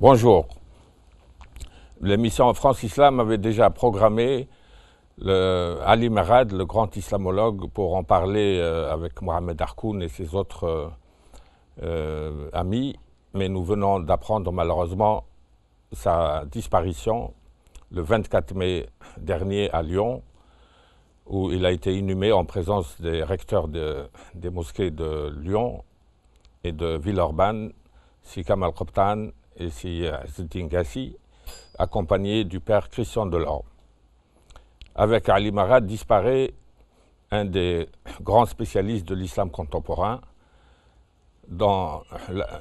Bonjour. L'émission France Islam avait déjà programmé Ali Merad, le grand islamologue, pour en parler avec Mohamed Harkoun et ses autres amis, mais nous venons d'apprendre malheureusement sa disparition le 24 mai dernier à Lyon, où il a été inhumé en présence des recteurs des mosquées de Lyon et de Villeurbanne, Si Kamal Qobtan et Si Izzeddine Gassi, accompagné du père Christian Delorme. Avec Ali Merad disparaît un des grands spécialistes de l'islam contemporain, dont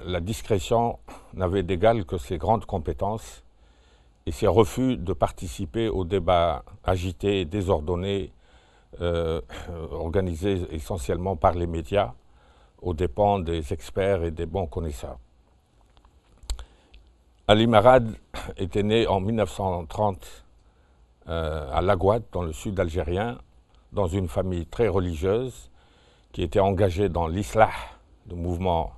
la discrétion n'avait d'égal que ses grandes compétences et ses refus de participer aux débats agités et désordonnés organisés essentiellement par les médias, aux dépens des experts et des bons connaisseurs. Ali Merad était né en 1930 à Laghouat, dans le sud algérien, dans une famille très religieuse qui était engagée dans l'Islah, le mouvement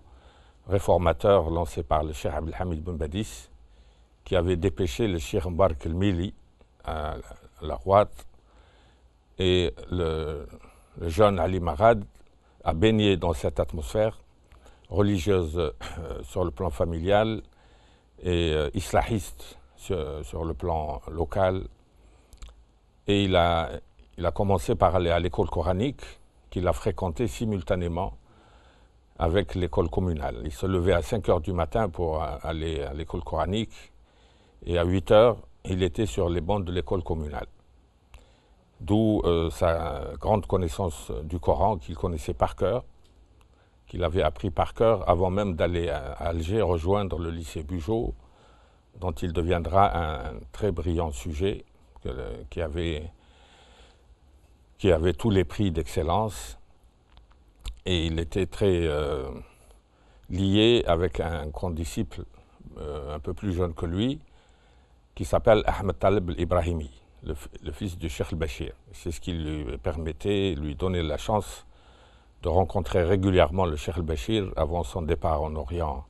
réformateur lancé par le cheikh Abdelhamid Ben Badis, qui avait dépêché le cheikh Mbarak El-Mili à Laghouat. Et le jeune Ali Merad a baigné dans cette atmosphère religieuse sur le plan familial et islahiste sur le plan local. Et il a commencé par aller à l'école coranique qu'il a fréquentée simultanément avec l'école communale. Il se levait à 5 h du matin pour aller à l'école coranique et à 8 h, il était sur les bancs de l'école communale. D'où sa grande connaissance du Coran qu'il connaissait par cœur, qu'il avait appris par cœur avant même d'aller à Alger rejoindre le lycée Bugeaud, dont il deviendra un très brillant sujet qui avait tous les prix d'excellence. Et il était très lié avec un grand disciple un peu plus jeune que lui, qui s'appelle Ahmed Taleb El-Ibrahimi, le fils du Cheikh El-Bachir. C'est ce qui lui permettait, lui donnait la chance de rencontrer régulièrement le Cheikh El-Bachir avant son départ en Orient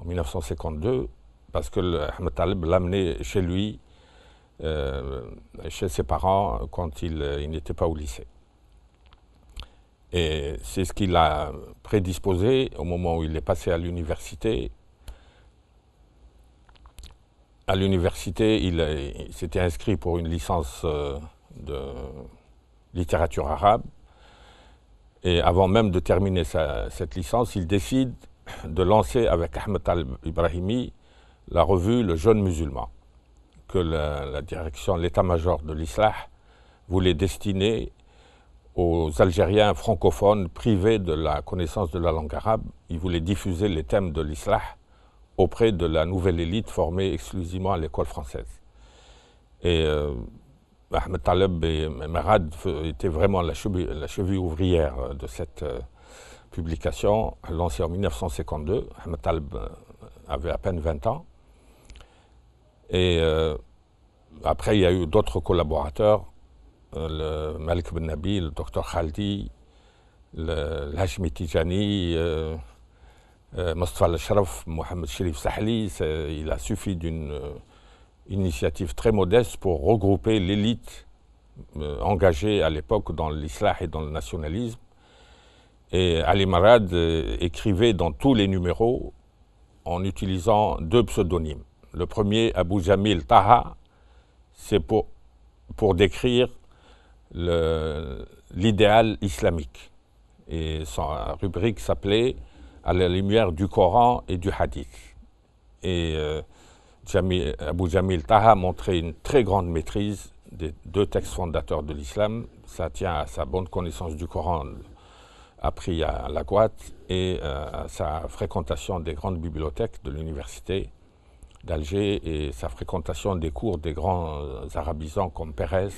en 1952, parce que Ahmed Taleb l'amenait chez lui, chez ses parents, quand il n'était pas au lycée. Et c'est ce qui l'a prédisposé au moment où il est passé à l'université. À l'université, il s'était inscrit pour une licence de littérature arabe. Et avant même de terminer cette licence, il décide de lancer avec Ahmed Taleb Ibrahimi la revue Le Jeune Musulman, que la direction, l'état-major de l'Islah, voulait destiner aux Algériens francophones privés de la connaissance de la langue arabe. Il voulait diffuser les thèmes de l'Islah auprès de la nouvelle élite formée exclusivement à l'école française. Et Ahmed Taleb et Merad étaient vraiment la cheville ouvrière de cette publication, lancée en 1952. Ahmed Taleb avait à peine 20 ans. Et après, il y a eu d'autres collaborateurs, le Malik Ben Nabi, le docteur Khaldi, le Hashmi Tijani, Mostafa Al-Sharaf, Mohamed Sherif Sahli. Il a suffi d'une initiative très modeste pour regrouper l'élite engagée à l'époque dans l'islah et dans le nationalisme. Et Ali Merad écrivait dans tous les numéros en utilisant 2 pseudonymes. Le premier, Abou Jamil Taha, c'est pour décrire l'idéal islamique. Et sa rubrique s'appelait « À la lumière du Coran et du Hadith ». Et Abou Jamil Taha montrait une très grande maîtrise des 2 textes fondateurs de l'islam. Ça tient à sa bonne connaissance du Coran appris à Laghouat et à sa fréquentation des grandes bibliothèques de l'université d'Alger et sa fréquentation des cours des grands arabisants comme Pérez,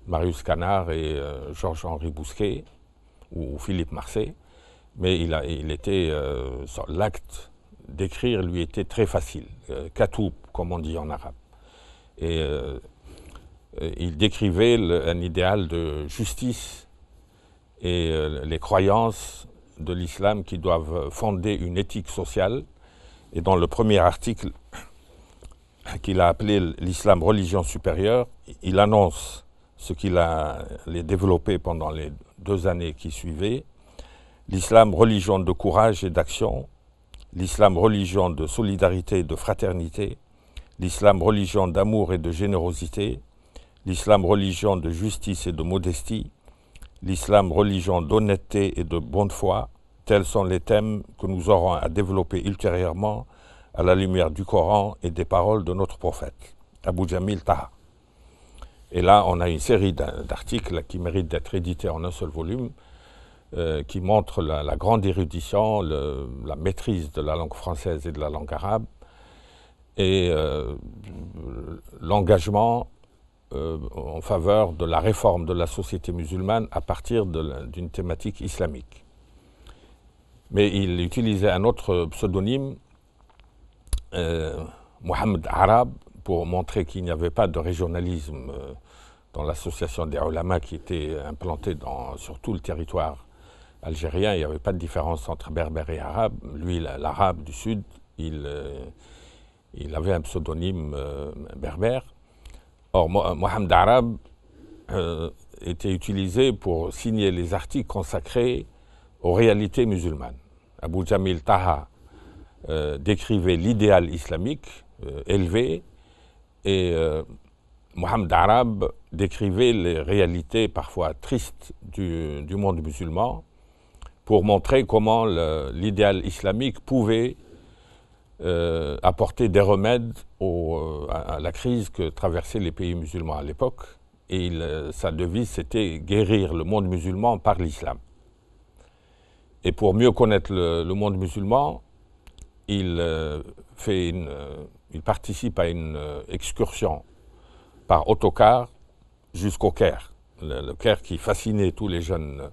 Marius Canard et Georges-Henri Bousquet ou Philippe Marseille. Mais l'acte d'écrire lui était très facile, katoub comme on dit en arabe. Et il décrivait un idéal de justice et les croyances de l'islam qui doivent fonder une éthique sociale. Et dans le premier article qu'il a appelé l'islam religion supérieure. Il annonce ce qu'il allait développer pendant les 2 années qui suivaient. L'islam religion de courage et d'action, l'islam religion de solidarité et de fraternité, l'islam religion d'amour et de générosité, l'islam religion de justice et de modestie, l'islam religion d'honnêteté et de bonne foi. Tels sont les thèmes que nous aurons à développer ultérieurement à la lumière du Coran et des paroles de notre prophète, Abu Jamil Taha. Et là, on a une série d'articles qui méritent d'être édités en un seul volume, qui montrent la grande érudition, la maîtrise de la langue française et de la langue arabe, et l'engagement en faveur de la réforme de la société musulmane à partir d'une thématique islamique. Mais il utilisait un autre pseudonyme, Mohamed Arab, pour montrer qu'il n'y avait pas de régionalisme dans l'association des ulama qui était implantée sur tout le territoire algérien. Il n'y avait pas de différence entre berbère et arabe. Lui, l'arabe du sud, il avait un pseudonyme berbère. Or, Mohamed Arab était utilisé pour signer les articles consacrés aux réalités musulmanes. Abu Jamil Taha décrivait l'idéal islamique élevé, et Mohamed Arab décrivait les réalités parfois tristes du monde musulman pour montrer comment l'idéal islamique pouvait apporter des remèdes à la crise que traversaient les pays musulmans à l'époque. Et sa devise, c'était « guérir le monde musulman par l'islam ». Et pour mieux connaître le monde musulman, il participe à une excursion par autocar jusqu'au Caire. Le Caire qui fascinait tous les jeunes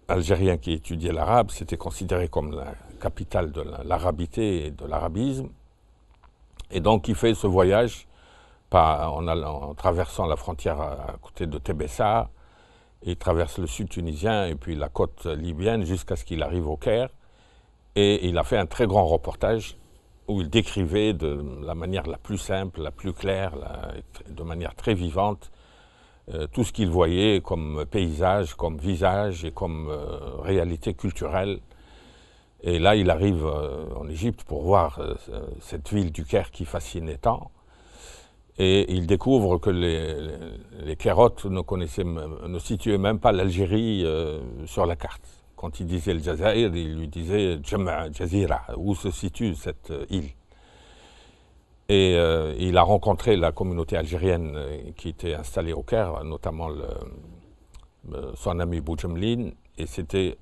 Algériens qui étudiaient l'arabe, c'était considéré comme la capitale de l'arabité et de l'arabisme. Et donc il fait ce voyage en traversant la frontière à côté de Tébessa. Il traverse le sud tunisien et puis la côte libyenne jusqu'à ce qu'il arrive au Caire. Et il a fait un très grand reportage où il décrivait de la manière la plus simple, la plus claire, de manière très vivante, tout ce qu'il voyait comme paysage, comme visage et comme réalité culturelle. Et là, il arrive en Égypte pour voir cette ville du Caire qui fascinait tant. Et il découvre que les Cairotes ne situaient même pas l'Algérie sur la carte. Quand il disait le Jazaïr, il lui disait Jazira, où se situe cette île. Et il a rencontré la communauté algérienne qui était installée au Caire, notamment son ami Boujemline, et c'était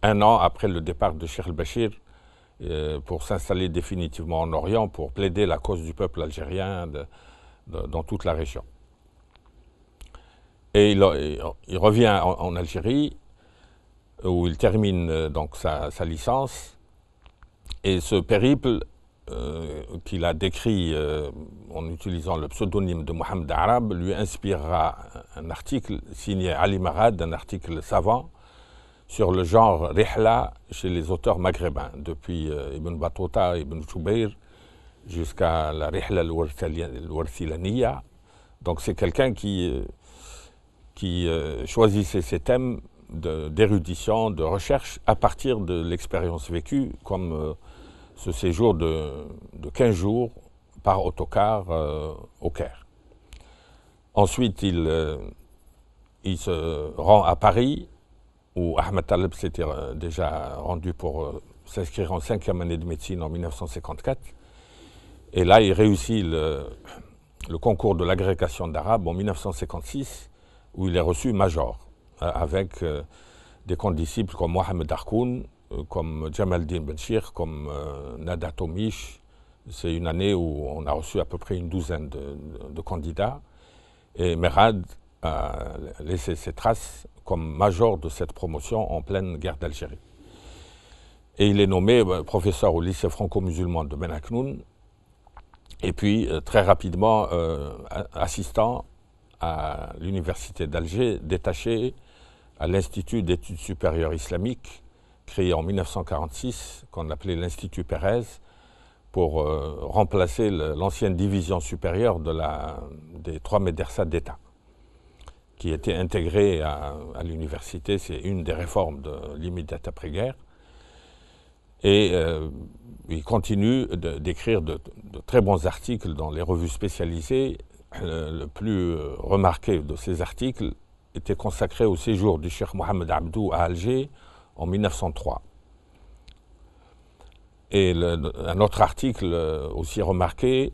1 an après le départ de Cheikh el-Bachir pour s'installer définitivement en Orient, pour plaider la cause du peuple algérien dans toute la région. Et il revient en Algérie, où il termine donc sa licence, et ce périple qu'il a décrit en utilisant le pseudonyme de Mohamed Arab lui inspirera un article signé Ali Marad, un article savant sur le genre Rihla chez les auteurs maghrébins, depuis Ibn Battuta, Ibn Jubayr, jusqu'à la Rihla al-Warthilaniya. Donc c'est quelqu'un qui choisissait ses thèmes d'érudition, de recherche, à partir de l'expérience vécue, comme ce séjour de 15 jours par autocar au Caire. Ensuite, il se rend à Paris, où Ahmed Taleb s'était déjà rendu pour s'inscrire en 5e année de médecine en 1954. Et là, il réussit le concours de l'agrégation d'arabe en 1956, où il est reçu major, avec des condisciples comme Mohamed Harkoun, comme Jamaldin Benchir, comme Nada Tomish. C'est une année où on a reçu à peu près une douzaine de candidats. Et Merad a laissé ses traces comme major de cette promotion en pleine guerre d'Algérie. Et il est nommé professeur au lycée franco-musulman de Ben Aknoun, et puis très rapidement assistant à l'université d'Alger, détaché à l'Institut d'études supérieures islamiques, créé en 1946, qu'on appelait l'Institut Pérez, pour remplacer l'ancienne division supérieure des 3 médersas d'État, qui était intégrée à l'université. C'est une des réformes de l'immédiate après-guerre. Et il continue d'écrire de très bons articles dans les revues spécialisées. Le plus remarqué de ces articles était consacré au séjour du Cheikh Mohamed Abdou à Alger en 1903. Et un autre article aussi remarqué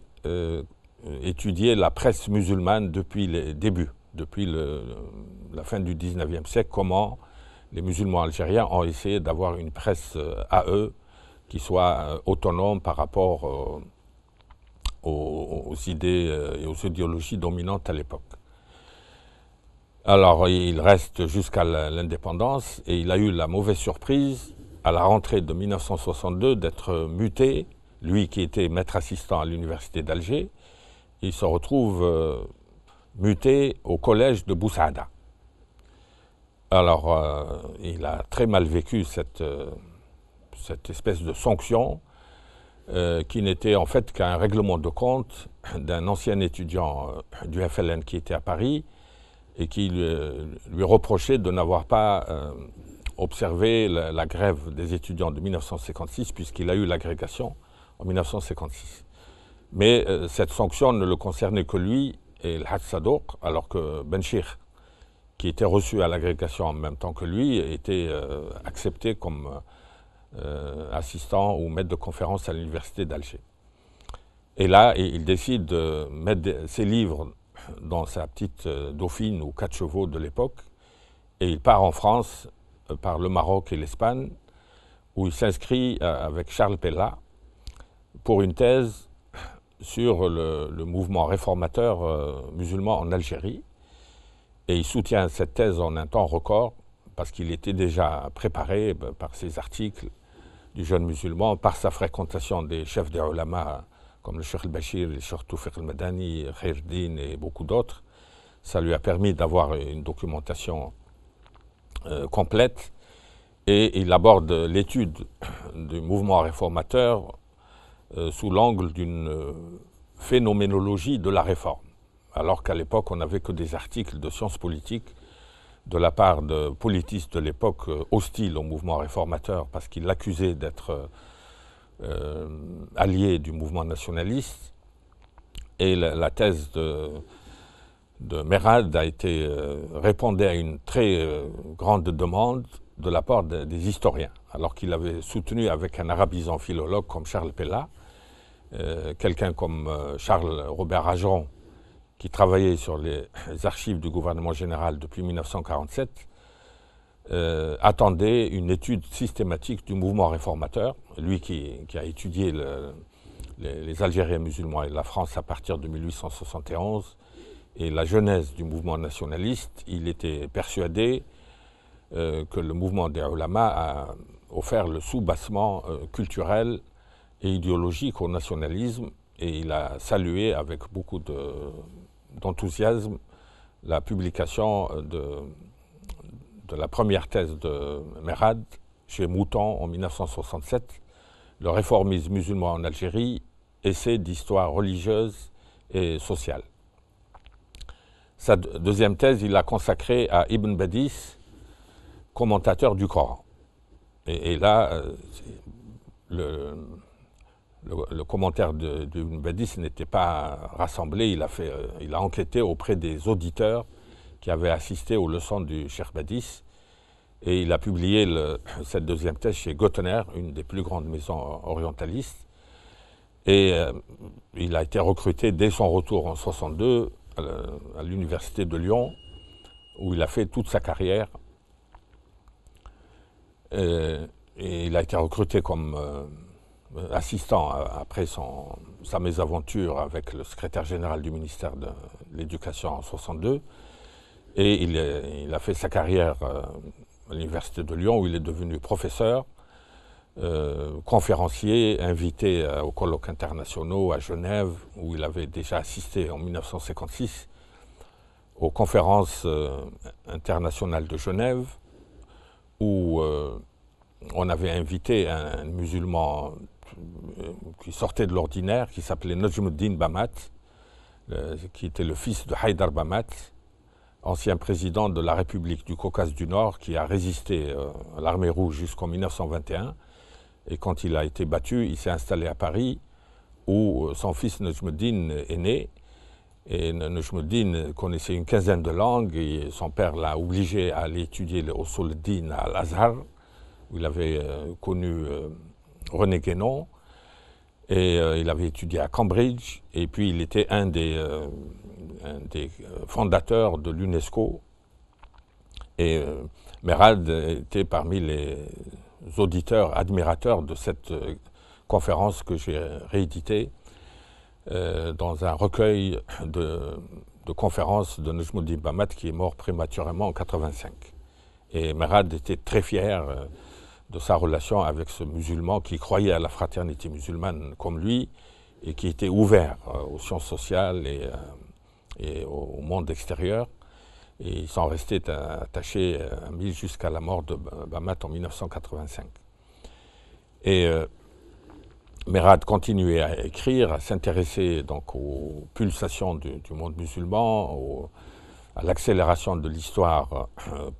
étudiait la presse musulmane depuis les débuts, depuis la fin du 19e siècle, comment les musulmans algériens ont essayé d'avoir une presse à eux qui soit autonome par rapport aux idées et aux idéologies dominantes à l'époque. Alors il reste jusqu'à l'indépendance et il a eu la mauvaise surprise à la rentrée de 1962 d'être muté, lui qui était maître assistant à l'université d'Alger. Il se retrouve muté au collège de Boussaada. Alors il a très mal vécu cette espèce de sanction qui n'était en fait qu'un règlement de compte d'un ancien étudiant du FLN qui était à Paris et qui lui reprochait de n'avoir pas observé la grève des étudiants de 1956 puisqu'il a eu l'agrégation en 1956. Mais cette sanction ne le concernait que lui et le Hadj Sadouk, alors que Benchir, qui était reçu à l'agrégation en même temps que lui, était accepté comme assistant ou maître de conférence à l'université d'Alger. Et là, il décide de mettre ses livres dans sa petite Dauphine ou 4 chevaux de l'époque, et il part en France par le Maroc et l'Espagne, où il s'inscrit avec Charles Pella pour une thèse sur le mouvement réformateur musulman en Algérie. Et il soutient cette thèse en un temps record, parce qu'il était déjà préparé par ses articles du jeune musulman, par sa fréquentation des chefs des ulama, comme le Cheikh al-Bachir, le Cheikh Toufiq al-Madani, Khairuddin et beaucoup d'autres. Ça lui a permis d'avoir une documentation complète. Et il aborde l'étude du mouvement réformateur sous l'angle d'une phénoménologie de la réforme. Alors qu'à l'époque, on n'avait que des articles de sciences politiques de la part de politistes de l'époque hostiles au mouvement réformateur parce qu'ils l'accusaient d'être allié du mouvement nationaliste. Et la thèse de Merad répondait à une très grande demande de la part des historiens, alors qu'il avait soutenu avec un arabisant philologue comme Charles Pella, quelqu'un comme Charles Robert Ageron, qui travaillait sur les archives du gouvernement général depuis 1947, attendait une étude systématique du mouvement réformateur. Lui qui a étudié les Algériens musulmans et la France à partir de 1871 et la genèse du mouvement nationaliste, il était persuadé que le mouvement des ulama a offert le soubassement culturel et idéologique au nationalisme, et il a salué avec beaucoup d'enthousiasme la publication de la première thèse de Merad chez Mouton en 1967, Le réformisme musulman en Algérie, essai d'histoire religieuse et sociale. Sa deuxième thèse, il l'a consacrée à Ibn Badis, commentateur du Coran. Et là, le commentaire d'Ibn Badis n'était pas rassemblé, il a enquêté auprès des auditeurs qui avaient assisté aux leçons du Cheikh Badis, et il a publié cette deuxième thèse chez Gottener, une des plus grandes maisons orientalistes, et il a été recruté dès son retour en 1962 à l'université de Lyon, où il a fait toute sa carrière. Et il a été recruté comme assistant après sa mésaventure avec le secrétaire général du ministère de l'Éducation en 1962. Et il a fait sa carrière à l'université de Lyon, où il est devenu professeur, conférencier, invité aux colloques internationaux à Genève, où il avait déjà assisté en 1956 aux conférences internationales de Genève, où on avait invité un musulman qui sortait de l'ordinaire, qui s'appelait Najmuddin Bamat, qui était le fils de Haïdar Bamat, ancien président de la République du Caucase du Nord, qui a résisté à l'armée rouge jusqu'en 1921. Et quand il a été battu, il s'est installé à Paris, où son fils Najmuddin est né. Et Najmuddin connaissait une quinzaine de langues, et son père l'a obligé à aller étudier le Usul al-Din à l'Azhar, où il avait connu René Guénon, et il avait étudié à Cambridge, et puis il était un des fondateurs de l'UNESCO. Et Merad était parmi les auditeurs, admirateurs de cette conférence que j'ai rééditée dans un recueil de conférences de Najmuddin Bamat, qui est mort prématurément en 85. Et Merad était très fier de sa relation avec ce musulman qui croyait à la fraternité musulmane comme lui et qui était ouvert aux sciences sociales et au monde extérieur. Et ils sont restés attachés à lui jusqu'à la mort de Bamat en 1985. Et Merad continuait à écrire, à s'intéresser donc aux pulsations du monde musulman, à l'accélération de l'histoire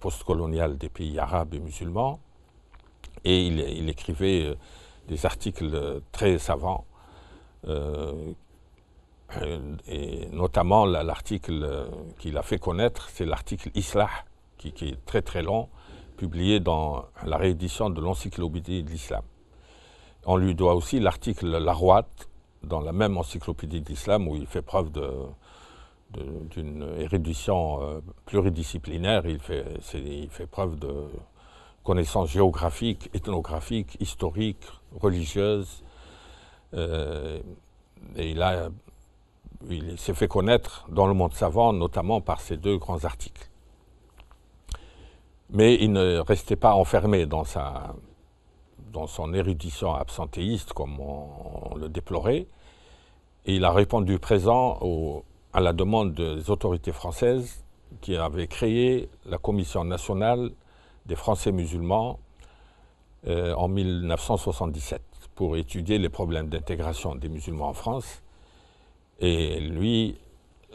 postcoloniale des pays arabes et musulmans. Et il écrivait des articles très savants, et notamment l'article qu'il a fait connaître, c'est l'article Islah, qui est très très long, publié dans la réédition de l'Encyclopédie de l'Islam. On lui doit aussi l'article Larouat, dans la même Encyclopédie de l'Islam, où il fait preuve d'une érudition pluridisciplinaire. Il fait preuve de connaissances géographiques, ethnographiques, historiques, religieuses. Et il s'est fait connaître dans le monde savant, notamment par ces deux grands articles. Mais il ne restait pas enfermé dans son érudition absentéiste, comme on le déplorait. Et il a répondu présent à la demande des autorités françaises qui avaient créé la Commission nationale des Français musulmans en 1977 pour étudier les problèmes d'intégration des musulmans en France. Et lui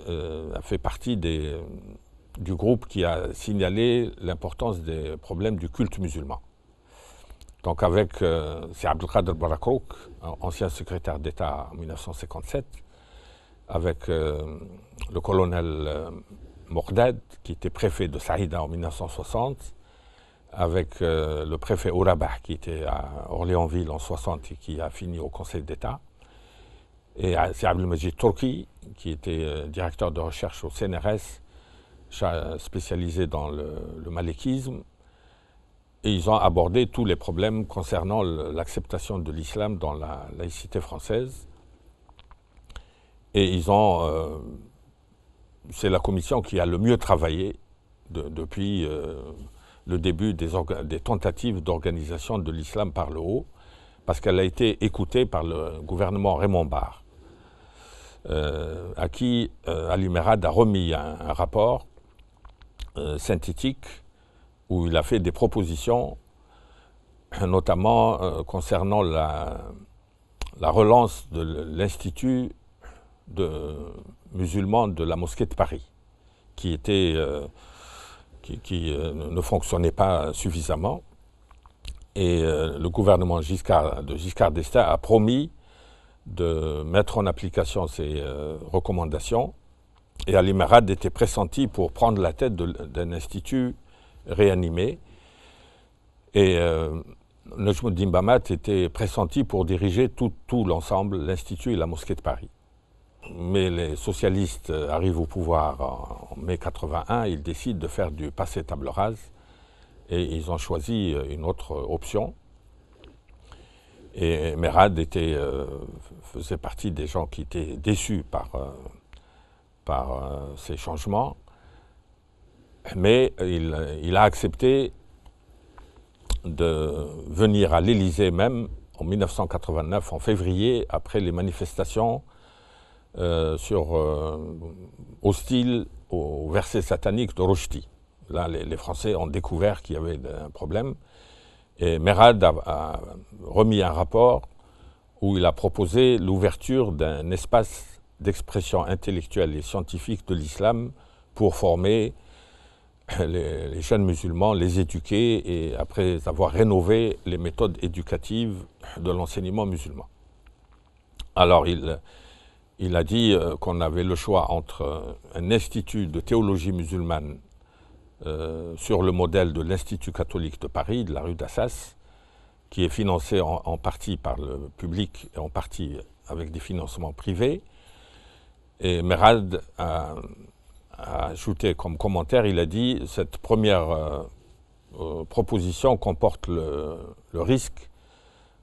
a fait partie du groupe qui a signalé l'importance des problèmes du culte musulman. Donc avec c'est Abdelkader Barakrouk, ancien secrétaire d'État en 1957, avec le colonel Mordad, qui était préfet de Saïda en 1960, avec le préfet Ourabah, qui était à Orléansville en 60 et qui a fini au Conseil d'État, et c'est Abdelmajid Turki, qui était directeur de recherche au CNRS, spécialisé dans le malékisme. Et ils ont abordé tous les problèmes concernant l'acceptation de l'islam dans la laïcité française. Et c'est la commission qui a le mieux travaillé depuis le début des tentatives d'organisation de l'islam par le haut, parce qu'elle a été écoutée par le gouvernement Raymond Barre, à qui Ali Merad a remis un rapport synthétique où il a fait des propositions, notamment concernant la relance de l'Institut musulman de la mosquée de Paris, qui ne fonctionnait pas suffisamment. Et le gouvernement de Giscard d'Estaing a promis de mettre en application ces recommandations. Et Ali Merad était pressenti pour prendre la tête d'un institut réanimé. Et Najmuddin Bamat était pressenti pour diriger tout l'ensemble, l'Institut et la mosquée de Paris. Mais les socialistes arrivent au pouvoir en mai 81, ils décident de faire du passé table rase et ils ont choisi une autre option. Et Merad faisait partie des gens qui étaient déçus par ces changements, mais il a accepté de venir à l'Élysée même en 1989, en février, après les manifestations hostiles au verset satanique de Rushdie. Là, les Français ont découvert qu'il y avait un problème. Et Merad a remis un rapport où il a proposé l'ouverture d'un espace d'expression intellectuelle et scientifique de l'islam pour former les jeunes musulmans, les éduquer, et après avoir rénové les méthodes éducatives de l'enseignement musulman. Alors il a dit qu'on avait le choix entre un institut de théologie musulmane sur le modèle de l'Institut catholique de Paris, de la rue d'Assas, qui est financé en partie par le public et en partie avec des financements privés. Et Merad a ajouté comme commentaire, il a dit « Cette première proposition comporte le risque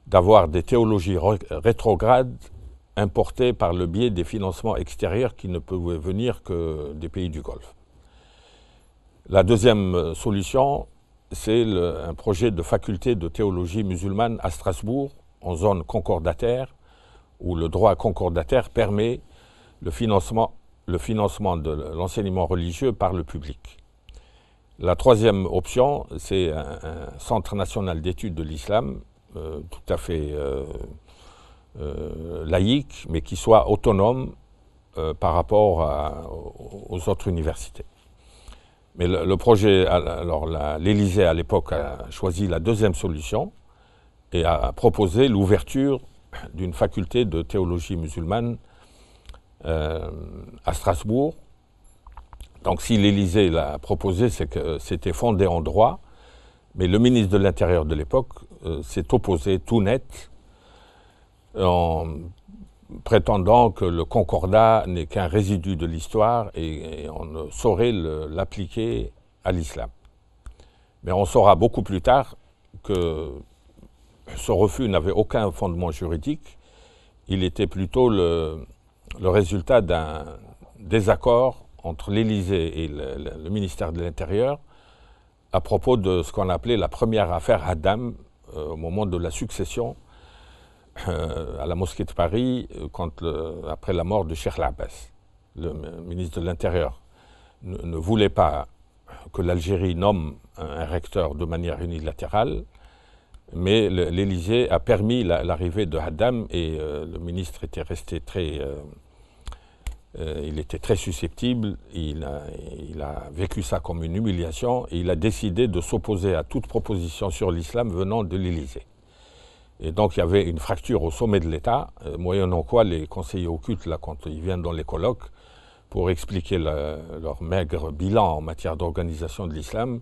d'avoir des théologies rétrogrades importées par le biais des financements extérieurs qui ne pouvaient venir que des pays du Golfe. » La deuxième solution, c'est un projet de faculté de théologie musulmane à Strasbourg, en zone concordataire, où le droit concordataire permet le financement de l'enseignement religieux par le public. La troisième option, c'est un centre national d'études de l'islam, tout à fait laïque, mais qui soit autonome par rapport aux autres universités. Mais le projet, alors l'Élysée à l'époque a choisi la deuxième solution et a proposé l'ouverture d'une faculté de théologie musulmane à Strasbourg. Donc si l'Élysée l'a proposé, c'est que c'était fondé en droit, mais le ministre de l'Intérieur de l'époque s'est opposé tout net en prétendant que le concordat n'est qu'un résidu de l'histoire et on ne saurait l'appliquer à l'islam. Mais on saura beaucoup plus tard que ce refus n'avait aucun fondement juridique, il était plutôt le résultat d'un désaccord entre l'Élysée et le ministère de l'Intérieur à propos de ce qu'on appelait la première affaire Adam au moment de la succession à la mosquée de Paris après la mort de Cheikh Abbas. Le ministre de l'Intérieur ne voulait pas que l'Algérie nomme un recteur de manière unilatérale, mais l'Élysée a permis l'arrivée de Haddam et le ministre était resté il était très susceptible, il a vécu ça comme une humiliation et il a décidé de s'opposer à toute proposition sur l'islam venant de l'Élysée. Et donc il y avait une fracture au sommet de l'État, moyennant quoi les conseillers occultes, là, quand ils viennent dans les colloques, pour expliquer leur maigre bilan en matière d'organisation de l'islam,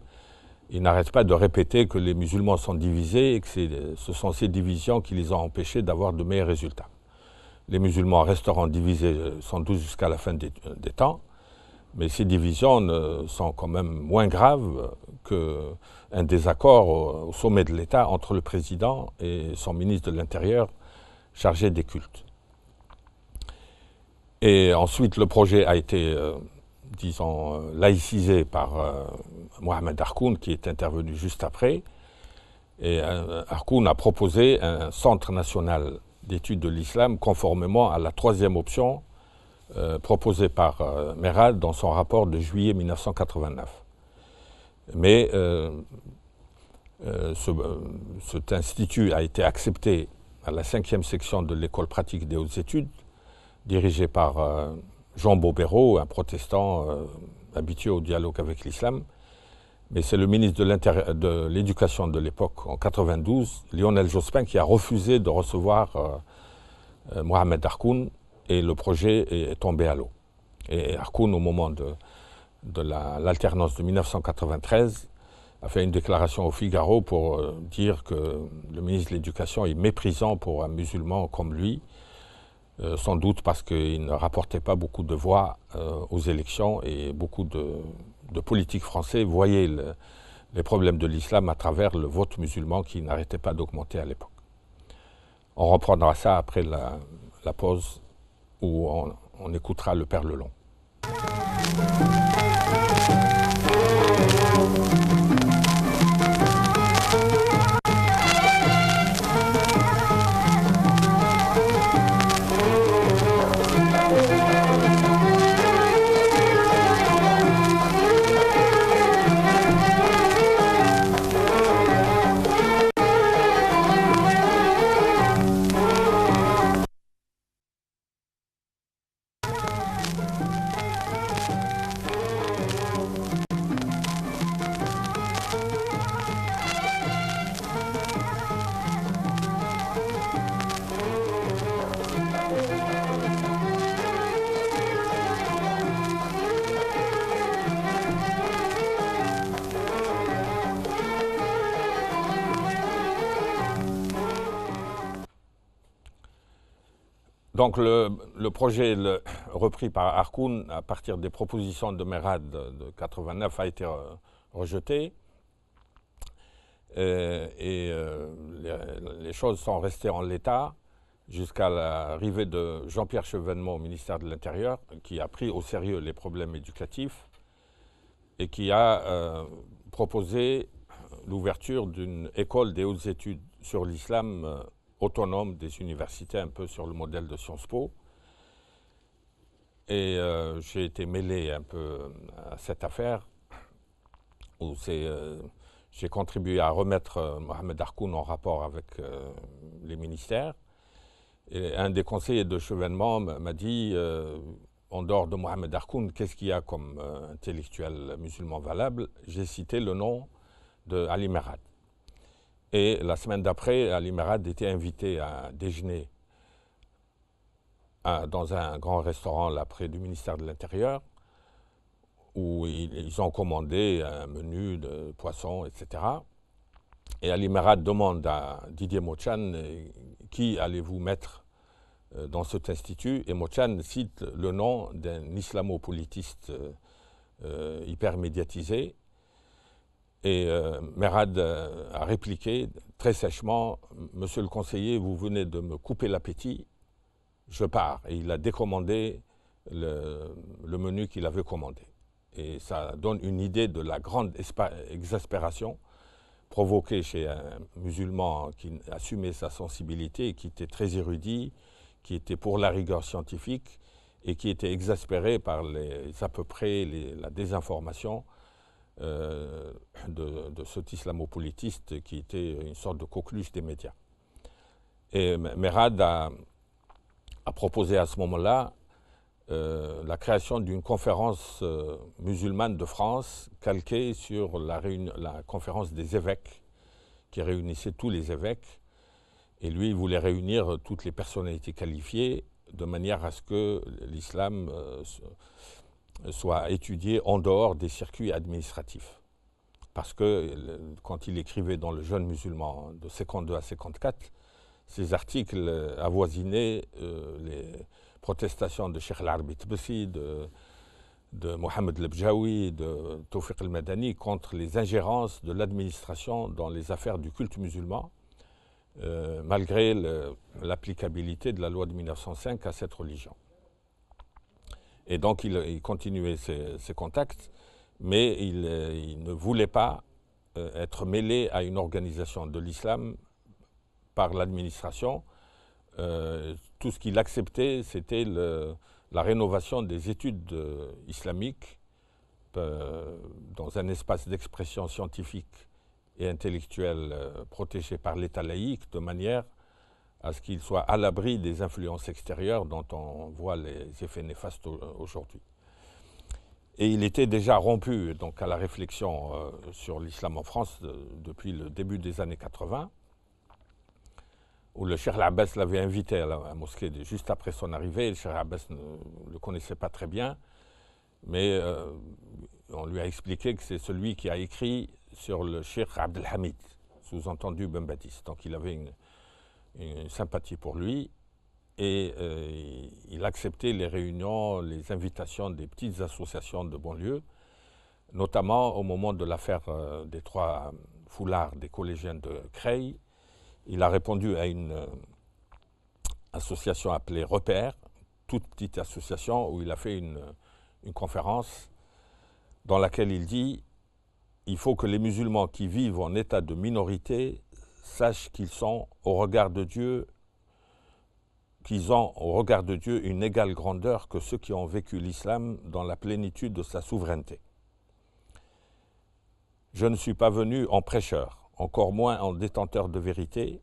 ils n'arrêtent pas de répéter que les musulmans sont divisés et que ce sont ces divisions qui les ont empêchés d'avoir de meilleurs résultats. Les musulmans resteront divisés sans doute jusqu'à la fin des temps, mais ces divisions sont quand même moins graves qu'un désaccord au sommet de l'État entre le président et son ministre de l'Intérieur chargé des cultes. Et ensuite, le projet a été, disons, laïcisé par Mohamed Harkoun, qui est intervenu juste après. Et Harkoun a proposé un centre national d'études de l'islam conformément à la troisième option proposée par Merad dans son rapport de juillet 1989. Mais cet institut a été accepté à la 5e section de l'école pratique des hautes études, dirigée par Jean Bobéro, un protestant habitué au dialogue avec l'islam. Mais c'est le ministre de l'Éducation de l'époque, en 92, Lionel Jospin, qui a refusé de recevoir Mohamed Harkoun, et le projet est tombé à l'eau. Et Harkoun, au moment de l'alternance de 1993, a fait une déclaration au Figaro pour dire que le ministre de l'Éducation est méprisant pour un musulman comme lui, sans doute parce qu'il ne rapportait pas beaucoup de voix aux élections et beaucoup de politiques français voyaient les problèmes de l'islam à travers le vote musulman qui n'arrêtait pas d'augmenter à l'époque. On reprendra ça après la pause où on écoutera le Père Lelon. Donc le projet repris par Harkoun, à partir des propositions de Merad de 89, a été rejeté. Les choses sont restées en l'état jusqu'à l'arrivée de Jean-Pierre Chevènement au ministère de l'Intérieur, qui a pris au sérieux les problèmes éducatifs et qui a proposé l'ouverture d'une école des hautes études sur l'islam autonome des universités, un peu sur le modèle de Sciences Po. Et j'ai été mêlé un peu à cette affaire, où j'ai contribué à remettre Mohamed Harkoun en rapport avec les ministères. Et un des conseillers de Chevènement m'a dit, en dehors de Mohamed Harkoun, qu'est-ce qu'il y a comme intellectuel musulman valable? J'ai cité le nom de Ali Merad. Et la semaine d'après, Ali Merad était invité à déjeuner dans un grand restaurant là près du ministère de l'Intérieur, où ils ont commandé un menu de poissons, etc. Et Ali Merad demande à Didier Motchane qui allez-vous mettre dans cet institut, et Motchane cite le nom d'un islamo-politiste hyper médiatisé. Et Merad a répliqué très sèchement, « Monsieur le conseiller, vous venez de me couper l'appétit, je pars ». Et il a décommandé le menu qu'il avait commandé. Et ça donne une idée de la grande exaspération provoquée chez un musulman qui assumait sa sensibilité et qui était très érudit, qui était pour la rigueur scientifique et qui était exaspéré par à peu près la désinformation de cet islamopolitiste qui était une sorte de coqueluche des médias. Et Merad a proposé à ce moment-là la création d'une conférence musulmane de France calquée sur la conférence des évêques qui réunissait tous les évêques. Et lui, il voulait réunir toutes les personnalités qualifiées de manière à ce que l'islam soit étudié en dehors des circuits administratifs. Parce que quand il écrivait dans le Jeune musulman de 52 à 54, ses articles avoisinaient les protestations de Cheikh al-Arbi Tbessi, de Mohamed Lebjaoui, de Tawfiq al-Madani contre les ingérences de l'administration dans les affaires du culte musulman, malgré l'applicabilité de la loi de 1905 à cette religion. Et donc il continuait ses contacts, mais il ne voulait pas être mêlé à une organisation de l'islam par l'administration. Tout ce qu'il acceptait, c'était la rénovation des études islamiques dans un espace d'expression scientifique et intellectuelle protégé par l'État laïque, de manière à ce qu'il soit à l'abri des influences extérieures dont on voit les effets néfastes aujourd'hui. Et il était déjà rompu donc, à la réflexion sur l'islam en France depuis le début des années 80, où le Cheikh Al-Abbas l'avait invité à la mosquée juste après son arrivée. Le Cheikh Al-Abbas ne le connaissait pas très bien, mais on lui a expliqué que c'est celui qui a écrit sur le Cheikh Abdelhamid, sous-entendu Ben Baptiste. Donc il avait une sympathie pour lui et il acceptait les réunions, les invitations des petites associations de banlieue, notamment au moment de l'affaire des 3 foulards des collégiens de Creil. Il a répondu à une association appelée Repère, toute petite association où il a fait une conférence dans laquelle il dit « Il faut que les musulmans qui vivent en état de minorité sachent qu'ils ont au regard de Dieu une égale grandeur que ceux qui ont vécu l'islam dans la plénitude de sa souveraineté. Je ne suis pas venu en prêcheur, encore moins en détenteur de vérité.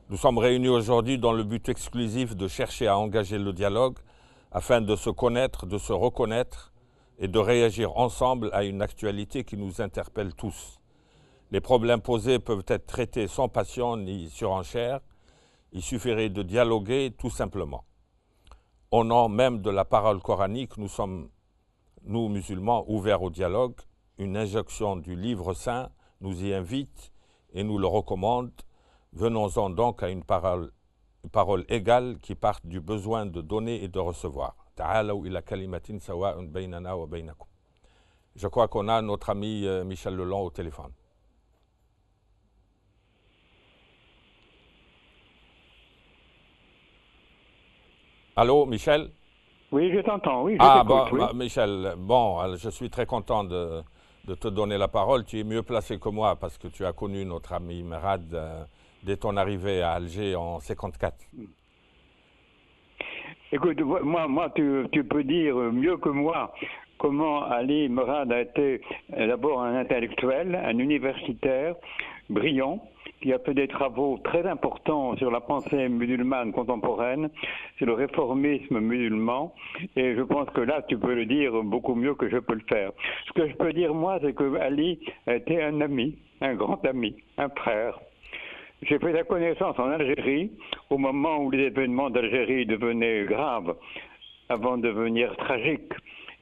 Nous sommes réunis aujourd'hui dans le but exclusif de chercher à engager le dialogue afin de se connaître, de se reconnaître et de réagir ensemble à une actualité qui nous interpelle tous. Les problèmes posés peuvent être traités sans passion ni surenchère. Il suffirait de dialoguer tout simplement. Au nom même de la parole coranique, nous sommes, nous musulmans, ouverts au dialogue. Une injonction du livre saint nous y invite et nous le recommande. Venons-en donc à une parole paroles égales qui partent du besoin de donner et de recevoir. تعالوا إلى كلمة سواء بيننا وبينكم. Je crois qu'on a notre ami Michel Lelon au téléphone. Allô, Michel? Oui, je t'entends, oui, je bon, t'écoute, oui. Michel, bon, je suis très content de te donner la parole. Tu es mieux placé que moi parce que tu as connu notre ami Merad dès ton arrivée à Alger en 1954. Écoute, moi tu peux dire mieux que moi comment Ali Merad a été d'abord un intellectuel, un universitaire brillant, qui a fait des travaux très importants sur la pensée musulmane contemporaine, sur le réformisme musulman, et je pense que là, tu peux le dire beaucoup mieux que je peux le faire. Ce que je peux dire, moi, c'est que Ali était un ami, un grand ami, un frère. J'ai fait sa connaissance en Algérie, au moment où les événements d'Algérie devenaient graves, avant de devenir tragiques.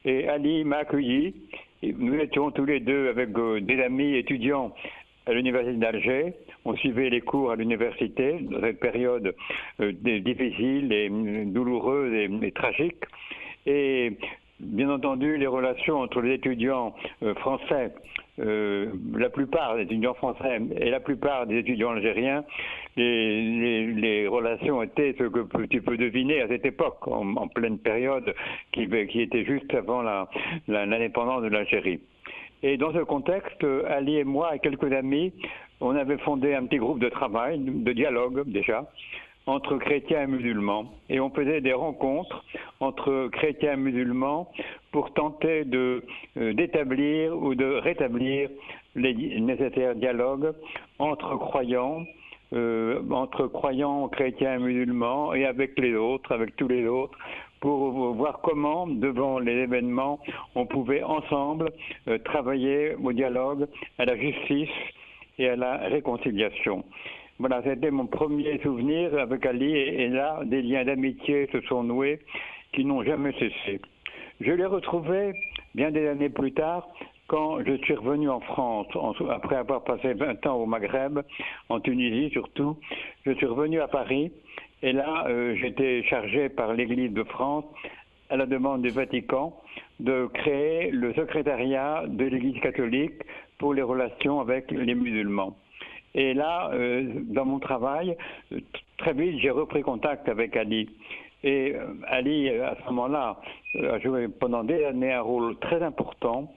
Et Ali m'a accueilli, nous étions tous les deux avec des amis étudiants à l'université d'Alger. On suivait les cours à l'université dans cette période difficile et douloureuse et tragique. Et bien entendu, les relations entre les étudiants français, la plupart des étudiants français et la plupart des étudiants algériens, les relations étaient ce que tu peux deviner à cette époque, en pleine période qui était juste avant l'indépendance de l'Algérie. Et dans ce contexte, Ali et moi et quelques amis, on avait fondé un petit groupe de travail, de dialogue déjà, entre chrétiens et musulmans. Et on faisait des rencontres entre chrétiens et musulmans pour tenter d'établir ou de rétablir les nécessaires dialogues entre croyants chrétiens et musulmans et avec les autres, avec tous les autres, pour voir comment, devant les événements, on pouvait ensemble travailler au dialogue, à la justice et à la réconciliation. Voilà, c'était mon premier souvenir avec Ali, et là, des liens d'amitié se sont noués qui n'ont jamais cessé. Je l'ai retrouvé bien des années plus tard, quand je suis revenu en France, après avoir passé 20 ans au Maghreb, en Tunisie surtout. Je suis revenu à Paris, et là, j'étais chargé par l'Église de France, à la demande du Vatican, de créer le secrétariat de l'Église catholique pour les relations avec les musulmans. Et là, dans mon travail, très vite, j'ai repris contact avec Ali. Et Ali, à ce moment-là, a joué pendant des années un rôle très important.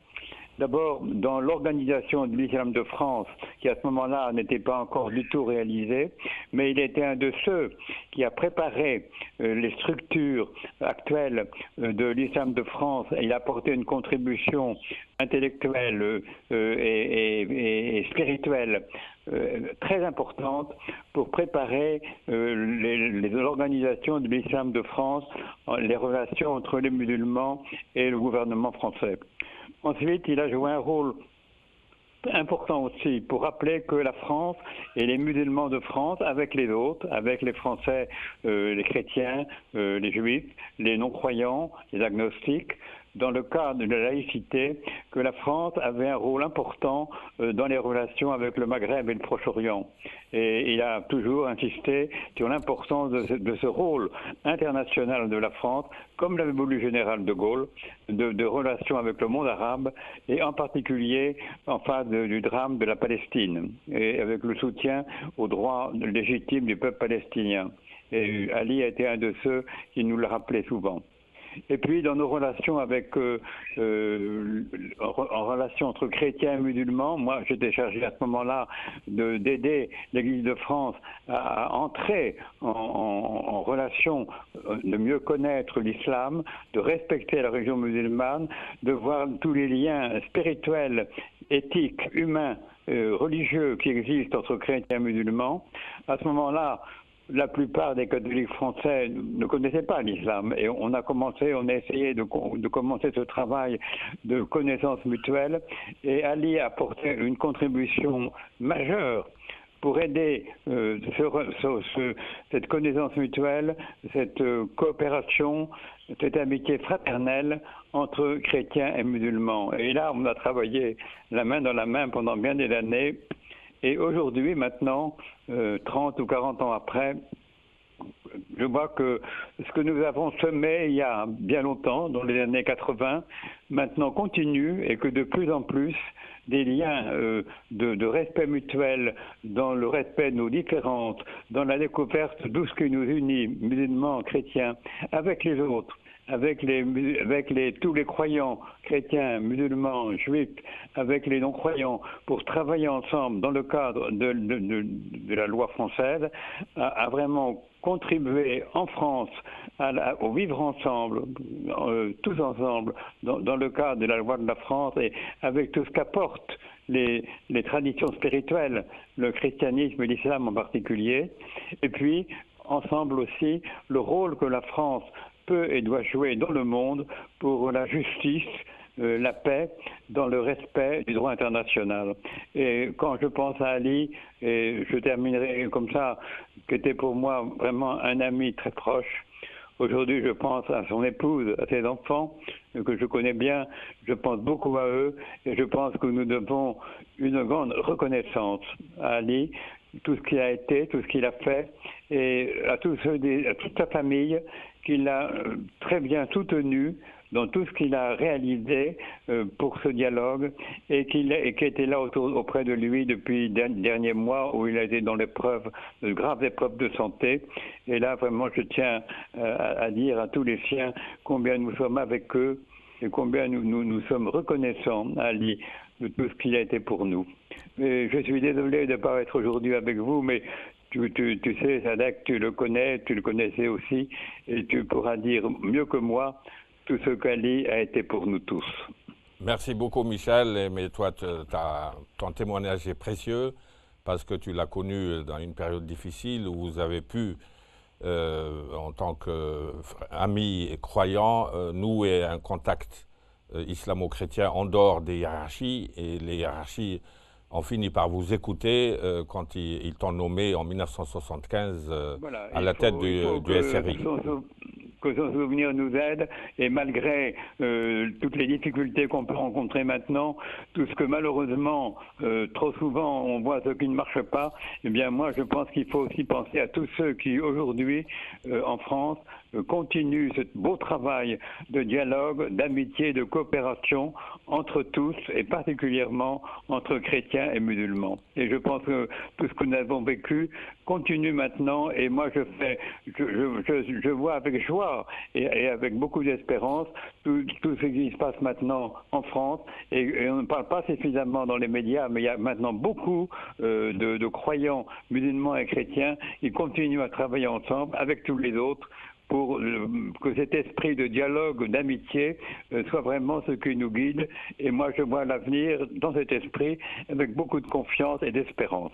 D'abord, dans l'organisation de l'islam de France, qui à ce moment-là n'était pas encore du tout réalisée, mais il était un de ceux qui a préparé les structures actuelles de l'islam de France. Il a apporté une contribution intellectuelle et spirituelle très importante pour préparer l'organisation de l'islam de France, les relations entre les musulmans et le gouvernement français. Ensuite, il a joué un rôle important aussi pour rappeler que la France et les musulmans de France, avec les autres, avec les Français, les chrétiens, les juifs, les non-croyants, les agnostiques, dans le cadre de la laïcité, que la France avait un rôle important dans les relations avec le Maghreb et le Proche-Orient. Et il a toujours insisté sur l'importance de ce rôle international de la France, comme l'avait voulu le général de Gaulle, de relations avec le monde arabe, et en particulier en face du drame de la Palestine, et avec le soutien aux droits légitimes du peuple palestinien. Et Ali a été un de ceux qui nous le rappelait souvent. Et puis dans nos relations avec en relation entre chrétiens et musulmans, moi j'étais chargé à ce moment-là d'aider l'Église de France à entrer en relation, de mieux connaître l'islam, de respecter la religion musulmane, de voir tous les liens spirituels, éthiques, humains, religieux qui existent entre chrétiens et musulmans. À ce moment-là, la plupart des catholiques français ne connaissaient pas l'islam, et on a essayé de commencer ce travail de connaissance mutuelle, et Ali a apporté une contribution majeure pour aider cette connaissance mutuelle, cette coopération, cette amitié fraternelle entre chrétiens et musulmans. Et là, on a travaillé la main dans la main pendant bien des années. Et aujourd'hui, maintenant, 30 ou 40 ans après, je vois que ce que nous avons semé il y a bien longtemps, dans les années 80, maintenant continue et que de plus en plus, des liens de respect mutuel, dans le respect de nos différences, dans la découverte de ce qui nous unit, musulmans, chrétiens, avec les autres, avec tous les croyants, chrétiens, musulmans, juifs, avec les non-croyants, pour travailler ensemble dans le cadre de la loi française, a vraiment contribué en France au vivre ensemble, tous ensemble, dans le cadre de la loi de la France et avec tout ce qu'apportent les traditions spirituelles, le christianisme et l'islam en particulier, et puis ensemble aussi le rôle que la France peut et doit jouer dans le monde pour la justice, la paix, dans le respect du droit international. Et quand je pense à Ali, et je terminerai comme ça, qui était pour moi vraiment un ami très proche, aujourd'hui je pense à son épouse, à ses enfants, que je connais bien, je pense beaucoup à eux, et je pense que nous devons une grande reconnaissance à Ali, tout ce qu'il a été, tout ce qu'il a fait, et à toute sa famille, qu'il a très bien soutenu dans tout ce qu'il a réalisé pour ce dialogue et qui était là auprès de lui depuis les derniers mois où il a été dans de graves épreuves de santé. Et là, vraiment, je tiens à dire à tous les siens combien nous sommes avec eux et combien nous sommes reconnaissants à Ali de tout ce qu'il a été pour nous. Et je suis désolé de ne pas être aujourd'hui avec vous, mais tu sais, Sadek, tu le connaissais aussi, et tu pourras dire mieux que moi tout ce qu'Ali a été pour nous tous. Merci beaucoup, Michel, mais toi, ton témoignage est précieux parce que tu l'as connu dans une période difficile où vous avez pu, en tant qu'amis et croyants, nouer un contact islamo-chrétien en dehors des hiérarchies, et les hiérarchies ont fini par vous écouter quand ils t'ont nommé en 1975 voilà, à la tête du SRI. Que son souvenir nous aide, et malgré toutes les difficultés qu'on peut rencontrer maintenant, tout ce que malheureusement, trop souvent, on voit ce qui ne marche pas, eh bien moi je pense qu'il faut aussi penser à tous ceux qui aujourd'hui, en France, continuent ce beau travail de dialogue, d'amitié, de coopération entre tous, et particulièrement entre chrétiens et musulmans. Et je pense que tout ce que nous avons vécu continue maintenant, et moi je vois avec joie et avec beaucoup d'espérance tout ce qui se passe maintenant en France, et on ne parle pas suffisamment dans les médias, mais il y a maintenant beaucoup de croyants musulmans et chrétiens qui continuent à travailler ensemble avec tous les autres pour que cet esprit de dialogue, d'amitié soit vraiment ce qui nous guide. Et moi, je vois l'avenir dans cet esprit avec beaucoup de confiance et d'espérance.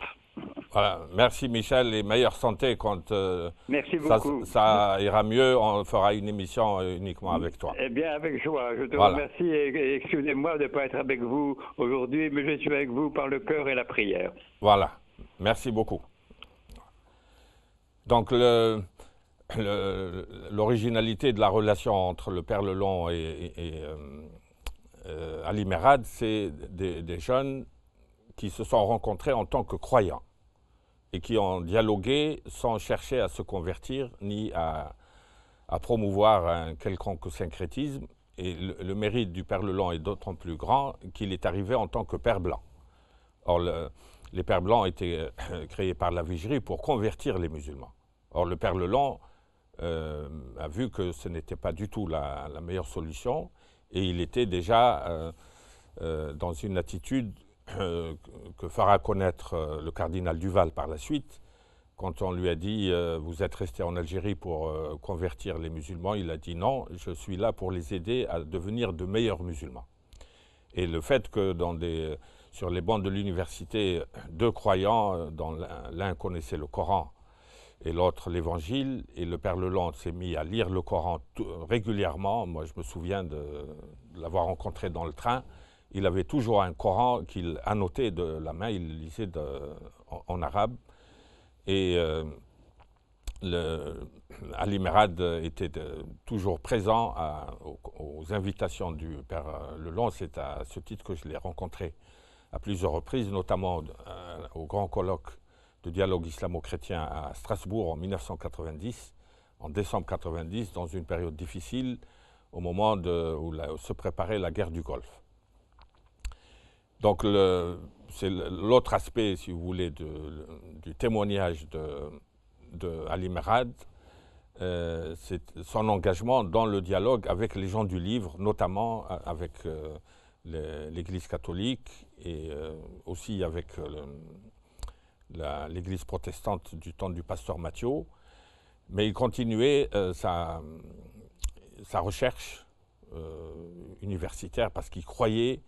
Voilà, merci Michel, et meilleure santé quand merci beaucoup. Ça ira mieux, on fera une émission uniquement avec toi. Eh bien, avec joie, je te remercie, et excusez-moi de ne pas être avec vous aujourd'hui, mais je suis avec vous par le cœur et la prière. Voilà, merci beaucoup. Donc l'originalité de la relation entre le Père Lelon et Ali Merad, c'est des jeunes qui se sont rencontrés en tant que croyants et qui ont dialogué sans chercher à se convertir ni à promouvoir un quelconque syncrétisme. Et le mérite du Père Lelon est d'autant plus grand qu'il est arrivé en tant que Père Blanc. Or, les Pères Blancs étaient créés par la Vigerie pour convertir les musulmans. Or, le Père Lelon a vu que ce n'était pas du tout la meilleure solution, et il était déjà dans une attitude que fera connaître le cardinal Duval par la suite. Quand on lui a dit « vous êtes resté en Algérie pour convertir les musulmans », il a dit « non, je suis là pour les aider à devenir de meilleurs musulmans ». Et le fait que sur les bancs de l'université, deux croyants, dont l'un connaissait le Coran et l'autre l'Évangile, et le Père Lelon s'est mis à lire le Coran régulièrement. Moi, je me souviens de l'avoir rencontré dans le train. Il avait toujours un Coran qu'il annotait de la main, il le lisait en arabe. Et Ali Merad était toujours présent aux invitations du Père Lelon. C'est à ce titre que je l'ai rencontré à plusieurs reprises, notamment au grand colloque de dialogue islamo-chrétien à Strasbourg en 1990, en décembre 90, dans une période difficile, au moment où se préparait la guerre du Golfe. Donc c'est l'autre aspect, si vous voulez, du témoignage de Ali Merad, c'est son engagement dans le dialogue avec les gens du livre, notamment avec l'Église catholique et aussi avec l'Église protestante du temps du pasteur Matthieu. Mais il continuait sa recherche universitaire parce qu'il croyait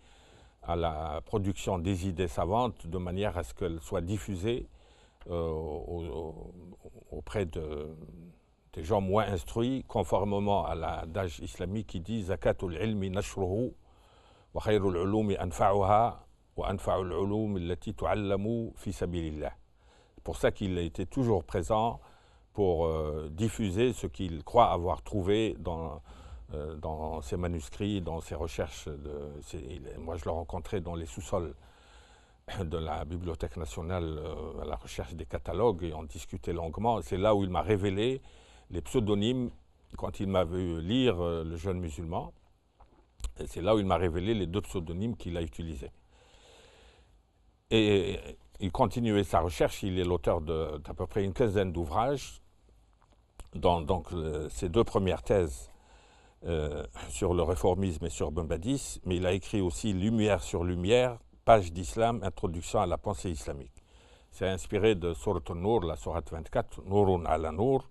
à la production des idées savantes de manière à ce qu'elles soient diffusées auprès des gens moins instruits, conformément à l'adage islamique qui dit « Zakatul ilmi nashruhu wa khayrul ulumi anfa'uha wa anfa'ul ulum allati tu'allamu fi sabilillah ». C'est pour ça qu'il a été toujours présent pour diffuser ce qu'il croit avoir trouvé dans ses manuscrits, dans ses recherches. Moi, je l'ai rencontré dans les sous-sols de la Bibliothèque nationale à la recherche des catalogues et on discutait longuement. C'est là où il m'a révélé les pseudonymes quand il m'a vu lire Le jeune musulman. Et c'est là où il m'a révélé les 2 pseudonymes qu'il a utilisés. Et il continuait sa recherche. Il est l'auteur d'à peu près une quinzaine d'ouvrages. Donc ses 2 premières thèses sur le réformisme et sur Bombadis, mais il a écrit aussi Lumière sur Lumière, Page d'Islam, Introduction à la pensée islamique. C'est inspiré de Surat al-Nur, la Surat 24, Nourun ala Nour,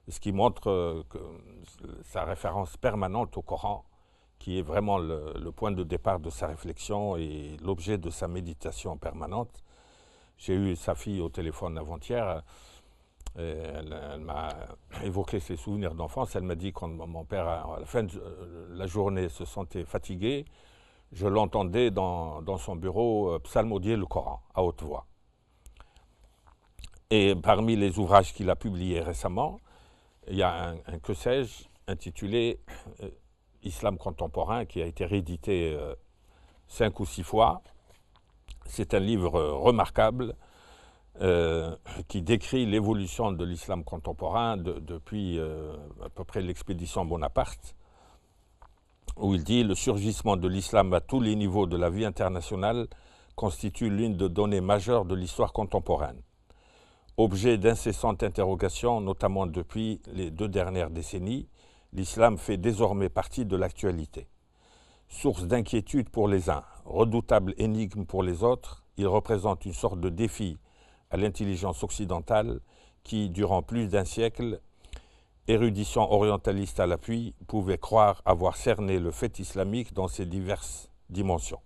ce qui montre sa référence permanente au Coran, qui est vraiment le point de départ de sa réflexion et l'objet de sa méditation permanente. J'ai eu sa fille au téléphone avant-hier. Elle m'a évoqué ses souvenirs d'enfance. Elle m'a dit quand mon père, à la fin de la journée, se sentait fatigué, je l'entendais dans son bureau psalmodier le Coran à haute voix. Et parmi les ouvrages qu'il a publiés récemment, il y a un que sais-je intitulé Islam contemporain qui a été réédité 5 ou 6 fois. C'est un livre remarquable qui décrit l'évolution de l'islam contemporain depuis à peu près l'expédition Bonaparte, où il dit « Le surgissement de l'islam à tous les niveaux de la vie internationale constitue l'une des données majeures de l'histoire contemporaine. Objet d'incessantes interrogations, notamment depuis les 2 dernières décennies, l'islam fait désormais partie de l'actualité. Source d'inquiétude pour les uns, redoutable énigme pour les autres, il représente une sorte de défi à l'intelligence occidentale qui, durant plus d'1 siècle, érudition orientaliste à l'appui, pouvait croire avoir cerné le fait islamique dans ses diverses dimensions.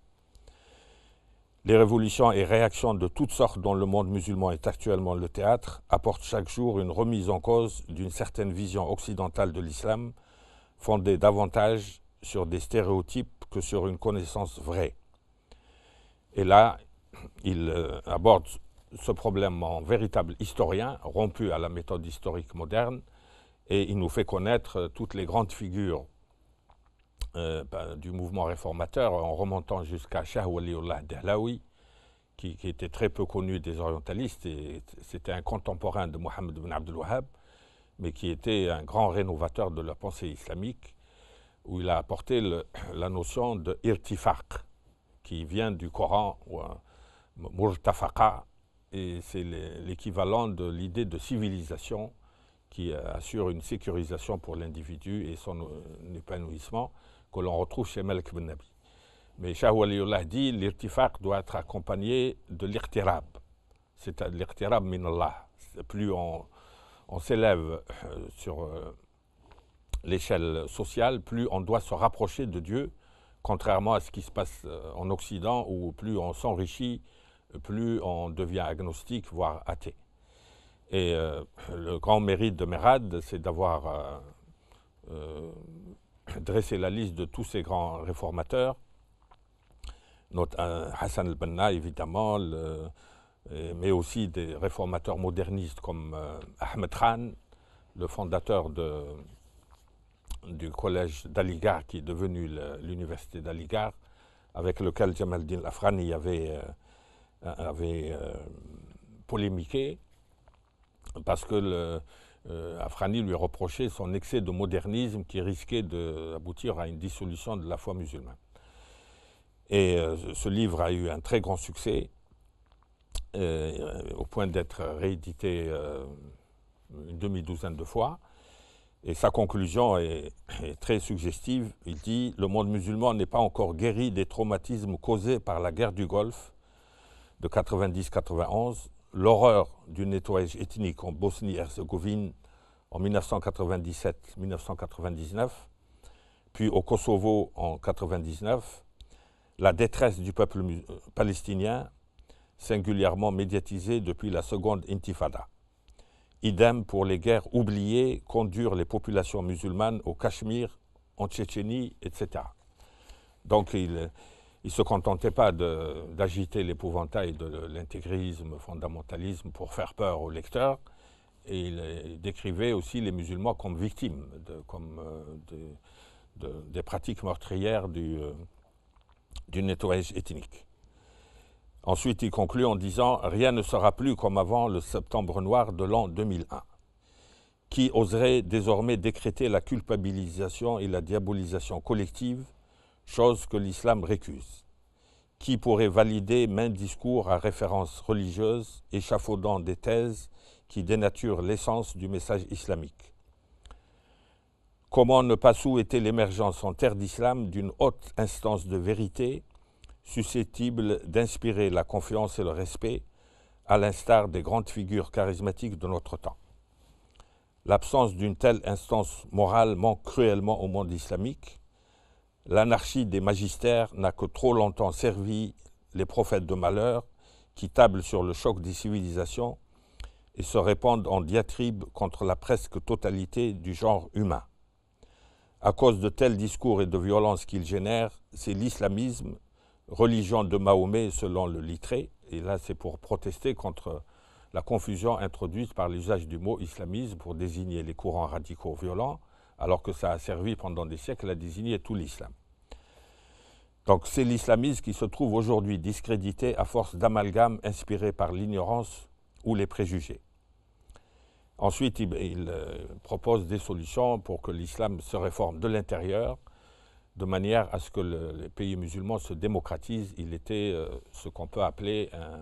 Les révolutions et réactions de toutes sortes dont le monde musulman est actuellement le théâtre apportent chaque jour une remise en cause d'une certaine vision occidentale de l'islam, fondée davantage sur des stéréotypes que sur une connaissance vraie. » Et là, il aborde ce problème en véritable historien, rompu à la méthode historique moderne, et il nous fait connaître toutes les grandes figures du mouvement réformateur, en remontant jusqu'à Shah Waliullah Dahlaoui, qui était très peu connu des orientalistes, et c'était un contemporain de Mohammed ibn Abdul Wahhab, mais qui était un grand rénovateur de la pensée islamique, où il a apporté la notion de irtifaq, qui vient du Coran, ou murtafaqa, et c'est l'équivalent de l'idée de civilisation qui assure une sécurisation pour l'individu et son épanouissement que l'on retrouve chez Malik ibn Nabi. Mais Shah Waliullah dit l'irtifaq doit être accompagné de l'irtirab, c'est-à-dire l'irtirab min Allah. Plus on s'élève sur l'échelle sociale, plus on doit se rapprocher de Dieu, contrairement à ce qui se passe en Occident, où plus on s'enrichit, plus on devient agnostique, voire athée. Et le grand mérite de Merad, c'est d'avoir dressé la liste de tous ces grands réformateurs, Hassan al-Banna évidemment, mais aussi des réformateurs modernistes comme Ahmed Khan, le fondateur du collège d'Aligarh, qui est devenu l'université d'Aligarh, avec lequel Jamal Din Afghani avait polémiqué parce que Afrani lui reprochait son excès de modernisme qui risquait d'aboutir à une dissolution de la foi musulmane. Et ce livre a eu un très grand succès, au point d'être réédité une demi-douzaine de fois. Et sa conclusion est très suggestive. Il dit « Le monde musulman n'est pas encore guéri des traumatismes causés par la guerre du Golfe de 90-91, l'horreur du nettoyage ethnique en Bosnie-Herzégovine en 1997-1999, puis au Kosovo en 1999, la détresse du peuple palestinien, singulièrement médiatisée depuis la seconde intifada. Idem pour les guerres oubliées qu'endurent les populations musulmanes au Cachemire, en Tchétchénie, etc. » Donc il ne se contentait pas d'agiter l'épouvantail de l'intégrisme, fondamentalisme pour faire peur aux lecteurs, et il décrivait aussi les musulmans comme victimes, des pratiques meurtrières du nettoyage ethnique. Ensuite, il conclut en disant « Rien ne sera plus comme avant le septembre noir de l'an 2001. Qui oserait désormais décréter la culpabilisation et la diabolisation collective, chose que l'islam récuse? Qui pourrait valider maints discours à référence religieuse, échafaudant des thèses qui dénaturent l'essence du message islamique? Comment ne pas souhaiter l'émergence en terre d'islam d'une haute instance de vérité susceptible d'inspirer la confiance et le respect, à l'instar des grandes figures charismatiques de notre temps? L'absence d'une telle instance morale manque cruellement au monde islamique. L'anarchie des magistères n'a que trop longtemps servi les prophètes de malheur qui tablent sur le choc des civilisations et se répandent en diatribes contre la presque totalité du genre humain. À cause de tels discours et de violences qu'ils génèrent, c'est l'islamisme, religion de Mahomet selon le Littré, et là c'est pour protester contre la confusion introduite par l'usage du mot islamisme pour désigner les courants radicaux violents, alors que ça a servi pendant des siècles à désigner tout l'islam. Donc c'est l'islamisme qui se trouve aujourd'hui discrédité à force d'amalgames inspirés par l'ignorance ou les préjugés. Ensuite, il propose des solutions pour que l'islam se réforme de l'intérieur, de manière à ce que les pays musulmans se démocratisent. Il était ce qu'on peut appeler un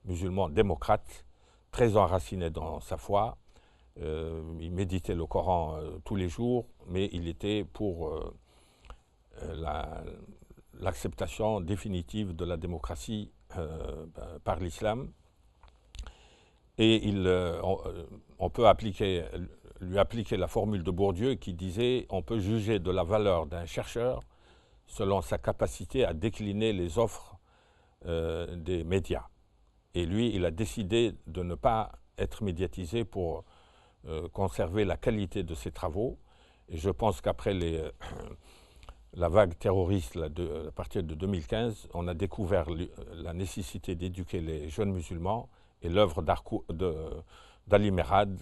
musulman démocrate, très enraciné dans sa foi. Il méditait le Coran tous les jours, mais il était pour l'acceptation définitive de la démocratie par l'islam. Et on peut lui appliquer la formule de Bourdieu qui disait « On peut juger de la valeur d'un chercheur selon sa capacité à décliner les offres des médias ». Et lui, il a décidé de ne pas être médiatisé pour conserver la qualité de ses travaux. Et je pense qu'après la vague terroriste à partir de 2015, on a découvert la nécessité d'éduquer les jeunes musulmans, et l'œuvre d'Ali Merad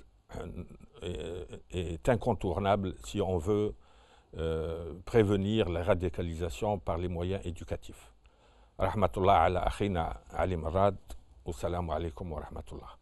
est incontournable si on veut prévenir la radicalisation par les moyens éducatifs. Rahmatullah ala akhina Ali Merad, wassalamu alaikum wa rahmatullah.